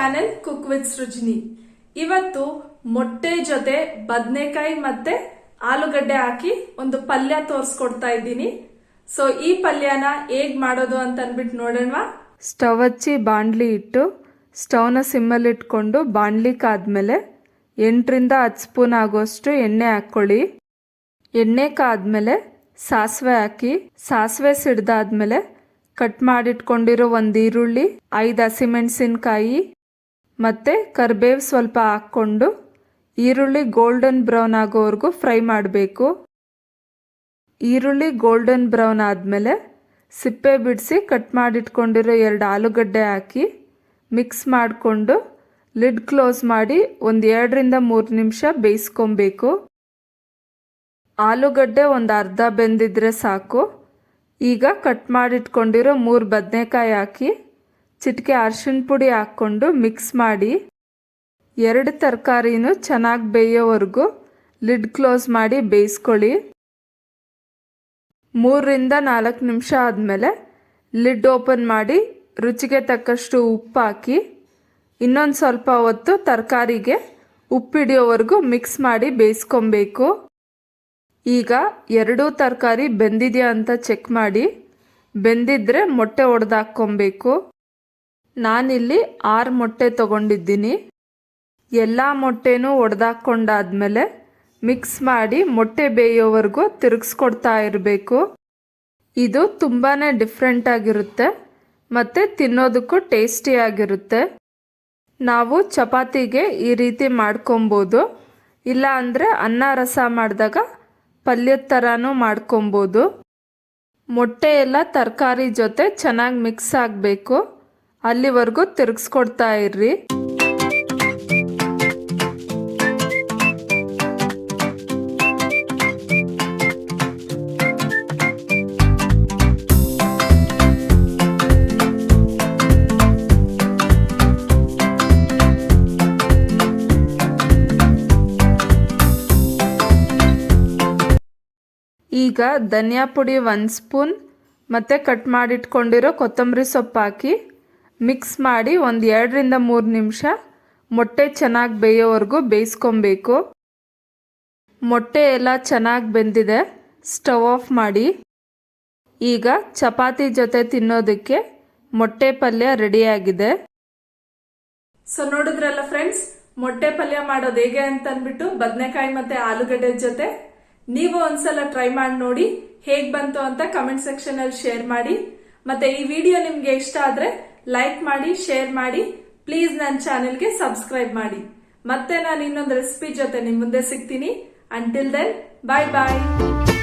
Channel cook with Srujani. ಇವತ್ತು ಮೊಟ್ಟೆ ಜೊತೆ ಬದನೆಕಾಯಿ ಮತ್ತೆ ಆಲೂಗಡ್ಡೆ ಹಾಕಿ ಒಂದು ಪಲ್ಯ ತೋರಿಸ್ಕೊಡ್ತಾ ಇದ್ದೀನಿ. ಸೊ ಈ ಪಲ್ಯನ ಹೇಗ್ ಮಾಡೋದು ಅಂತ ಅನ್ಬಿಟ್ಟು ನೋಡೋಣ. ಸ್ಟವ್ ಹಚ್ಚಿ ಬಾಣಲಿ ಇಟ್ಟು ಸ್ಟವ್ನ ಸಿಮ್ಮಲ್ಲಿ ಇಟ್ಕೊಂಡು ಬಾಣಲಿ ಕಾದ್ಮೇಲೆ 8ರಿಂದ 10 ಸ್ಪೂನ್ ಆಗೋಷ್ಟು ಎಣ್ಣೆ ಹಾಕ್ಕೊಳ್ಳಿ. ಎಣ್ಣೆ ಕಾದ್ಮೇಲೆ ಸಾಸಿವೆ ಹಾಕಿ, ಸಾಸಿವೆ ಸಿಡ್ದಾದ್ಮೇಲೆ ಕಟ್ ಮಾಡಿಟ್ಕೊಂಡಿರೋ ಒಂದು ಈರುಳ್ಳಿ, 5 ಹಸಿಮೆಣಸಿನ್ಕಾಯಿ ಮತ್ತು ಕರಿಬೇವು ಸ್ವಲ್ಪ ಹಾಕ್ಕೊಂಡು ಈರುಳ್ಳಿ ಗೋಲ್ಡನ್ ಬ್ರೌನ್ ಆಗೋವರೆಗೂ ಫ್ರೈ ಮಾಡಬೇಕು. ಈರುಳ್ಳಿ ಗೋಲ್ಡನ್ ಬ್ರೌನ್ ಆದಮೇಲೆ ಸಿಪ್ಪೆ ಬಿಡಿಸಿ ಕಟ್ ಮಾಡಿಟ್ಕೊಂಡಿರೋ 2 ಆಲೂಗಡ್ಡೆ ಹಾಕಿ ಮಿಕ್ಸ್ ಮಾಡಿಕೊಂಡು ಲಿಡ್ ಕ್ಲೋಸ್ ಮಾಡಿ ಒಂದು 2ರಿಂದ 3 ನಿಮಿಷ ಬೇಯಿಸ್ಕೊಬೇಕು. ಆಲೂಗಡ್ಡೆ ಒಂದು ಅರ್ಧ ಬೆಂದಿದ್ರೆ ಸಾಕು. ಈಗ ಕಟ್ ಮಾಡಿಟ್ಕೊಂಡಿರೋ 3 ಬದನೆಕಾಯಿ ಹಾಕಿ ಚಿಟಿಕೆ ಅರಿಶಿನ ಪುಡಿ ಹಾಕ್ಕೊಂಡು ಮಿಕ್ಸ್ ಮಾಡಿ 2 ತರಕಾರಿನೂ ಚೆನ್ನಾಗಿ ಬೇಯೋವರೆಗೂ ಲಿಡ್ ಕ್ಲೋಸ್ ಮಾಡಿ ಬೇಯಿಸ್ಕೊಳ್ಳಿ. 3ರಿಂದ 4 ನಿಮಿಷ ಆದಮೇಲೆ ಲಿಡ್ ಓಪನ್ ಮಾಡಿ ರುಚಿಗೆ ತಕ್ಕಷ್ಟು ಉಪ್ಪು ಹಾಕಿ ಇನ್ನೊಂದು ಸ್ವಲ್ಪ ಹೊತ್ತು ತರಕಾರಿಗೆ ಉಪ್ಪಿಡಿಯೋವರೆಗೂ ಮಿಕ್ಸ್ ಮಾಡಿ ಬೇಯಿಸ್ಕೊಬೇಕು. ಈಗ 2 ತರಕಾರಿ ಬೆಂದಿದೆಯಾ ಅಂತ ಚೆಕ್ ಮಾಡಿ, ಬೆಂದಿದ್ರೆ ಮೊಟ್ಟೆ ಒಡೆದಾಕ್ಕೊಬೇಕು. ನಾನಿಲ್ಲಿ 6 ಮೊಟ್ಟೆ ತಗೊಂಡಿದ್ದೀನಿ. ಎಲ್ಲ ಮೊಟ್ಟೆನೂ ಒಡೆದಾಕ್ಕೊಂಡಾದ್ಮೇಲೆ ಮಿಕ್ಸ್ ಮಾಡಿ ಮೊಟ್ಟೆ ಬೇಯೋವರೆಗೂ ತಿರುಗಿಸ್ಕೊಡ್ತಾ ಇರಬೇಕು. ಇದು ತುಂಬಾ ಡಿಫ್ರೆಂಟ್ ಆಗಿರುತ್ತೆ ಮತ್ತು ತಿನ್ನೋದಕ್ಕೂ ಟೇಸ್ಟಿಯಾಗಿರುತ್ತೆ. ನಾವು ಚಪಾತಿಗೆ ಈ ರೀತಿ ಮಾಡ್ಕೊಬೋದು, ಇಲ್ಲ ಅಂದರೆ ಅನ್ನ ರಸ ಮಾಡಿದಾಗ ಪಲ್ಯದ ಥರನೂ ಮಾಡ್ಕೊಬೋದು. ಮೊಟ್ಟೆ ಎಲ್ಲ ತರಕಾರಿ ಜೊತೆ ಚೆನ್ನಾಗಿ ಮಿಕ್ಸ್ ಆಗಬೇಕು, ಅಲ್ಲಿವರೆಗೂ ತಿರುಗಿಸ್ಕೊಡ್ತಾ ಇರ್ರಿ. ಈಗ ಧನಿಯಾ ಪುಡಿ 1 ಸ್ಪೂನ್ ಮತ್ತು ಕಟ್ ಮಾಡಿಟ್ಕೊಂಡಿರೋ ಕೊತ್ತಂಬರಿ ಸೊಪ್ಪು ಹಾಕಿ ಮಿಕ್ಸ್ ಮಾಡಿ ಒಂದು 2ರಿಂದ 3 ನಿಮಿಷ ಮೊಟ್ಟೆ ಚೆನ್ನಾಗಿ ಬೇಯೋವರೆಗೂ ಬೇಯಿಸ್ಕೊಬೇಕು. ಮೊಟ್ಟೆ ಎಲ್ಲ ಚೆನ್ನಾಗಿ ಬೆಂದಿದೆ, ಸ್ಟವ್ ಆಫ್ ಮಾಡಿ. ಈಗ ಚಪಾತಿ ಜೊತೆ ತಿನ್ನೋದಕ್ಕೆ ಮೊಟ್ಟೆ ಪಲ್ಯ ರೆಡಿಯಾಗಿದೆ. ಸೊ ನೋಡಿದ್ರಲ್ಲ ಫ್ರೆಂಡ್ಸ್, ಮೊಟ್ಟೆ ಪಲ್ಯ ಮಾಡೋದು ಹೇಗೆ ಅಂತ ಅಂದ್ಬಿಟ್ಟು ಬದನೆಕಾಯಿ ಮತ್ತೆ ಆಲೂಗಡ್ಡೆ ಜೊತೆ. ನೀವು ಒಂದ್ಸಲ ಟ್ರೈ ಮಾಡಿ ನೋಡಿ, ಹೇಗ್ ಬಂತು ಅಂತ ಕಮೆಂಟ್ ಸೆಕ್ಷನ್ ಅಲ್ಲಿ ಶೇರ್ ಮಾಡಿ. ಮತ್ತೆ ಈ ವಿಡಿಯೋ ನಿಮ್ಗೆ ಇಷ್ಟ ಆದ್ರೆ ಲೈಕ್ ಮಾಡಿ, ಶೇರ್ ಮಾಡಿ. ಪ್ಲೀಸ್ ನನ್ನ ಚಾನೆಲ್ಗೆ ಸಬ್ಸ್ಕ್ರೈಬ್ ಮಾಡಿ. ಮತ್ತೆ ನಾನು ಇನ್ನೊಂದು ರೆಸಿಪಿ ಜೊತೆ ನಿಮ್ ಮುಂದೆ ಸಿಗ್ತೀನಿ. ಅಂಟಿಲ್ ದೆನ್, ಬಾಯ್ ಬಾಯ್.